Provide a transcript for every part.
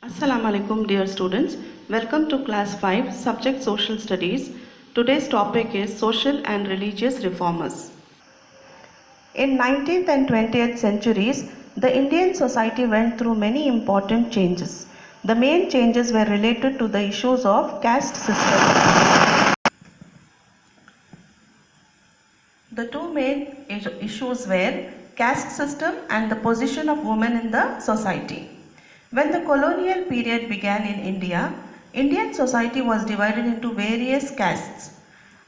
Assalamu alaikum dear students. Welcome to class 5 subject social studies. Today's topic is social and religious reformers. In 19th and 20th centuries, the Indian society went through many important changes. The main changes were related to the issues of caste system. The two main issues were caste system and the position of women in the society. When the colonial period began in India, Indian society was divided into various castes.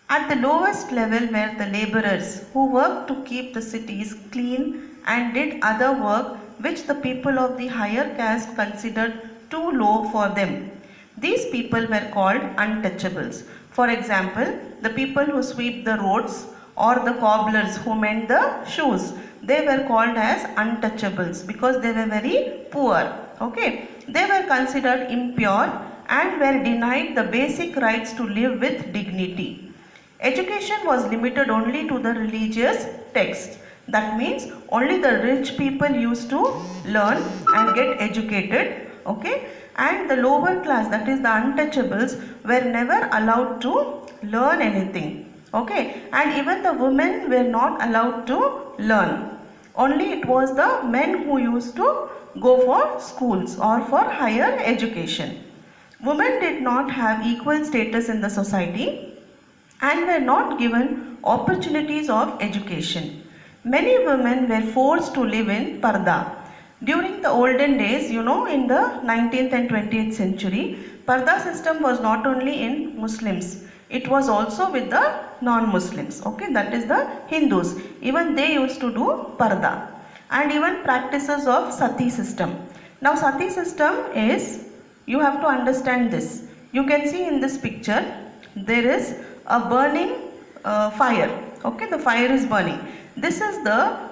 At the lowest level were the labourers who worked to keep the cities clean and did other work which the people of the higher caste considered too low for them. These people were called untouchables. For example, the people who sweep the roads or the cobblers who mend the shoes, they were called as untouchables because they were very poor. Okay, they were considered impure and were denied the basic rights to live with dignity. Education was limited only to the religious texts. That means only the rich people used to learn and get educated. Okay, and the lower class, that is the untouchables, were never allowed to learn anything. Okay, and even the women were not allowed to learn. Only it was the men who used to go for schools or for higher education. Women did not have equal status in the society and were not given opportunities of education. Many women were forced to live in parda. During the olden days, in the 19th and 20th century, parda system was not only in Muslims, it was also with the non-Muslims, okay, that is the Hindus. Even they used to do parda. And even practices of sati system. Now sati system is, you have to understand this. You can see in this picture, there is a burning fire. Okay, the fire is burning. This is the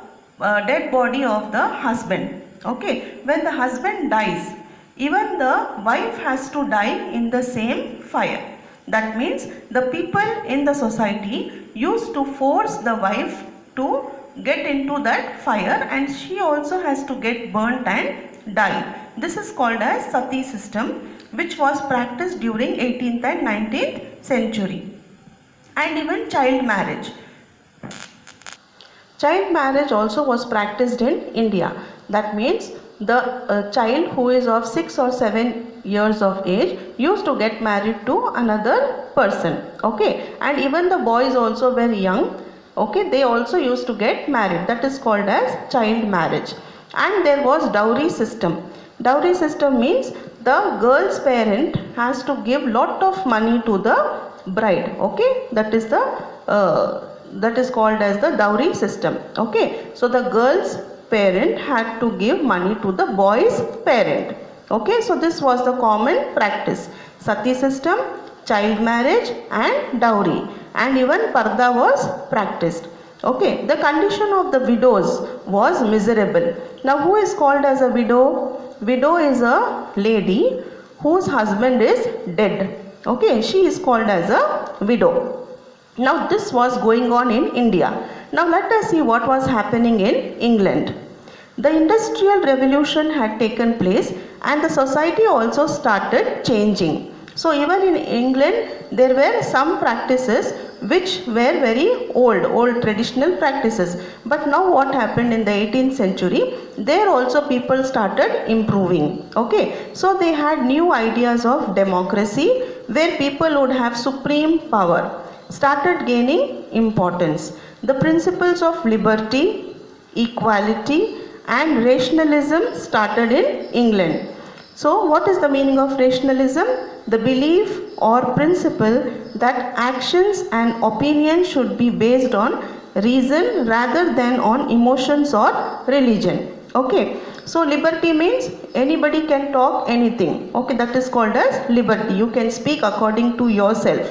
dead body of the husband. Okay, when the husband dies, even the wife has to die in the same fire. That means the people in the society used to force the wife to get into that fire and she also has to get burnt and die. This is called as sati system, which was practiced during 18th and 19th century. And even child marriage. Child marriage also was practiced in India. That means the child who is of 6 or 7 years of age used to get married to another person. Okay, and even the boys also were young. Okay, they also used to get married. That is called as child marriage. And there was dowry system. Dowry system means the girl's parent has to give lot of money to the bride. Okay, that is called as the dowry system. Okay, so the girl's parent had to give money to the boy's parent. Okay, so this was the common practice. Sati system, child marriage and dowry, and even parda was practiced. Okay, the condition of the widows was miserable. Now who is called as a widow? Widow is a lady whose husband is dead. Okay, she is called as a widow. Now this was going on in India. Now let us see what was happening in England. The Industrial Revolution had taken place and the society also started changing. So even in England there were some practices which were very old traditional practices. But now what happened in the 18th century, there also people started improving. Okay, so they had new ideas of democracy where people would have supreme power, started gaining importance. The principles of liberty, equality and rationalism started in England. So what is the meaning of rationalism? The belief or principle that actions and opinions should be based on reason rather than on emotions or religion. Okay, so liberty means anybody can talk anything. Okay, that is called as liberty. You can speak according to yourself.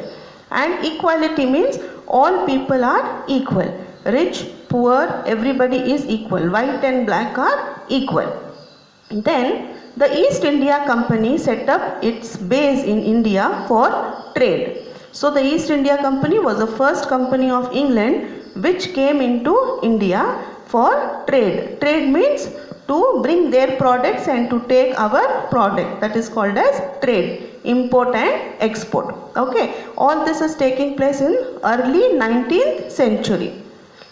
And equality means all people are equal. Rich, poor, everybody is equal. White and black are equal. Then the East India Company set up its base in India for trade. So the East India Company was the first company of England which came into India for trade. Trade means to bring their products and to take our product, that is called as trade, import and export. Okay, all this is taking place in early 19th century.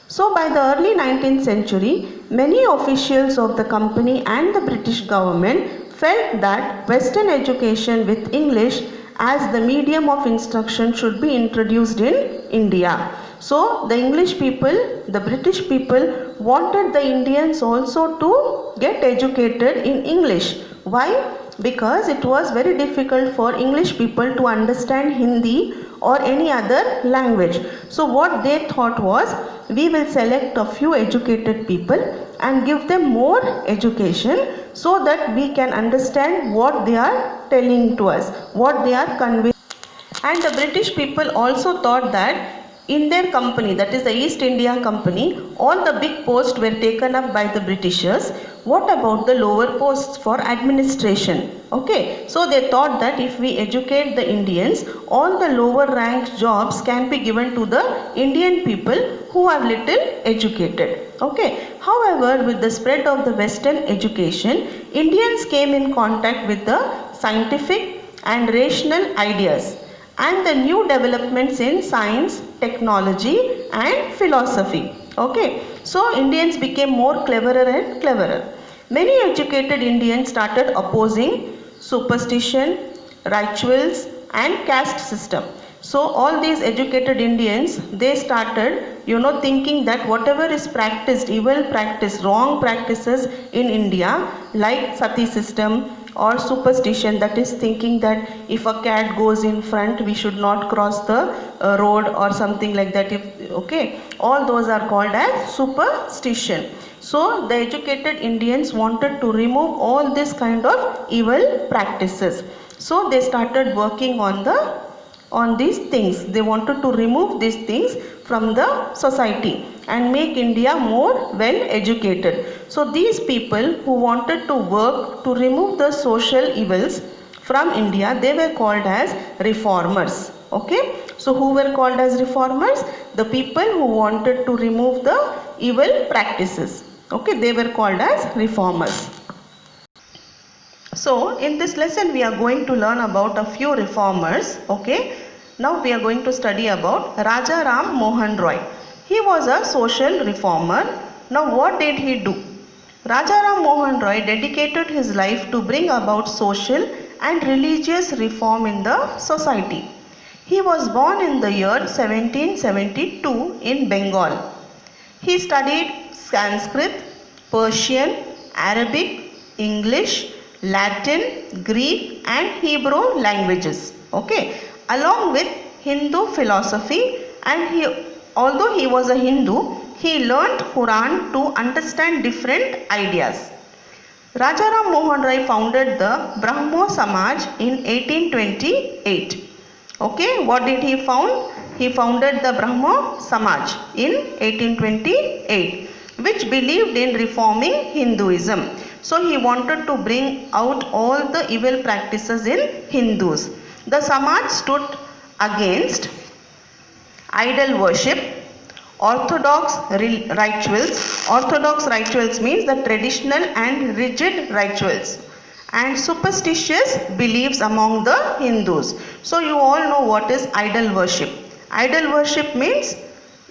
So by the early 19th century, many officials of the company and the British government felt that Western education with English as the medium of instruction should be introduced in India. So the English people, the British people wanted the Indians also to get educated in English. Why? Because it was very difficult for English people to understand Hindi or any other language. So what they thought was, we will select a few educated people and give them more education so that we can understand what they are telling to us, what they are conveying. And the British people also thought that in their company, that is the East India Company, all the big posts were taken up by the Britishers. What about the lower posts for administration? Okay, so they thought that if we educate the Indians, all the lower ranked jobs can be given to the Indian people who are little educated. Okay, however, with the spread of the Western education, Indians came in contact with the scientific and rational ideas and the new developments in science, technology and philosophy. Okay, so Indians became more cleverer and cleverer. Many educated Indians started opposing superstition, rituals and caste system. So all these educated Indians, they started thinking that whatever is practiced, evil practice, wrong practices in India, like sati system or superstition, that is thinking that if a cat goes in front we should not cross the road or something like that. Okay, all those are called as superstition. So the educated Indians wanted to remove all this kind of evil practices. So they started working on these things. They wanted to remove these things from the society and make India more well educated. So these people who wanted to work to remove the social evils from India, they were called as reformers. Okay, so who were called as reformers? The people who wanted to remove the evil practices. Okay, they were called as reformers. So in this lesson we are going to learn about a few reformers. Okay, now we are going to study about Raja Ram Mohan Roy. He was a social reformer. Now what did he do? Raja Ram Mohan Roy dedicated his life to bring about social and religious reform in the society. He was born in the year 1772 in Bengal. He studied Sanskrit, Persian, Arabic, English, Latin, Greek and Hebrew languages. Okay, along with Hindu philosophy, and although he was a Hindu, he learnt Quran to understand different ideas. Rajaram Mohan Roy founded the Brahmo Samaj in 1828. Okay, what did he found? He founded the Brahmo Samaj in 1828, which believed in reforming Hinduism. So he wanted to bring out all the evil practices in Hindus. The Samaj stood against idol worship, orthodox rituals. Orthodox rituals means the traditional and rigid rituals, and superstitious beliefs among the Hindus. So you all know what is idol worship. Idol worship means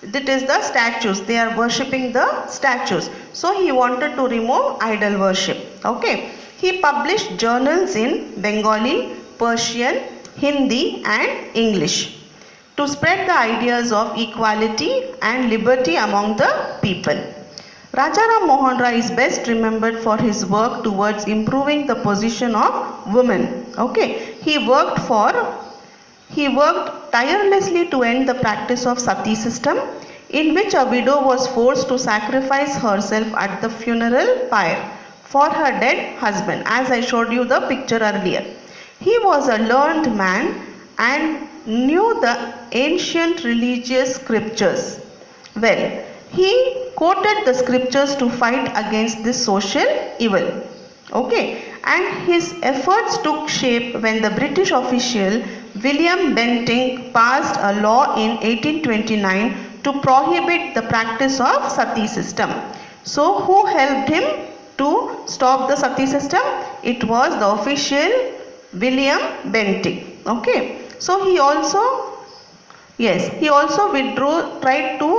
it is the statues. They are worshipping the statues. So he wanted to remove idol worship. Okay. He published journals in Bengali, Persian, Hindi and English to spread the ideas of equality and liberty among the people. Rajaram Mohan Roy is best remembered for his work towards improving the position of women. Okay, he worked tirelessly to end the practice of sati system, in which a widow was forced to sacrifice herself at the funeral pyre for her dead husband, as I showed you the picture earlier. He was a learned man and knew the ancient religious scriptures well. He quoted the scriptures to fight against this social evil. Okay, and his efforts took shape when the British official William Bentinck passed a law in 1829 to prohibit the practice of sati system. So who helped him? to stop the sati system? It was the official William Bentinck. Okay. So he also, yes, he also tried to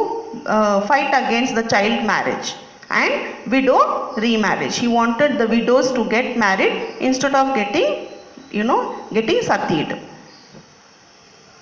fight against the child marriage and widow remarriage. He wanted the widows to get married instead of getting, getting satied.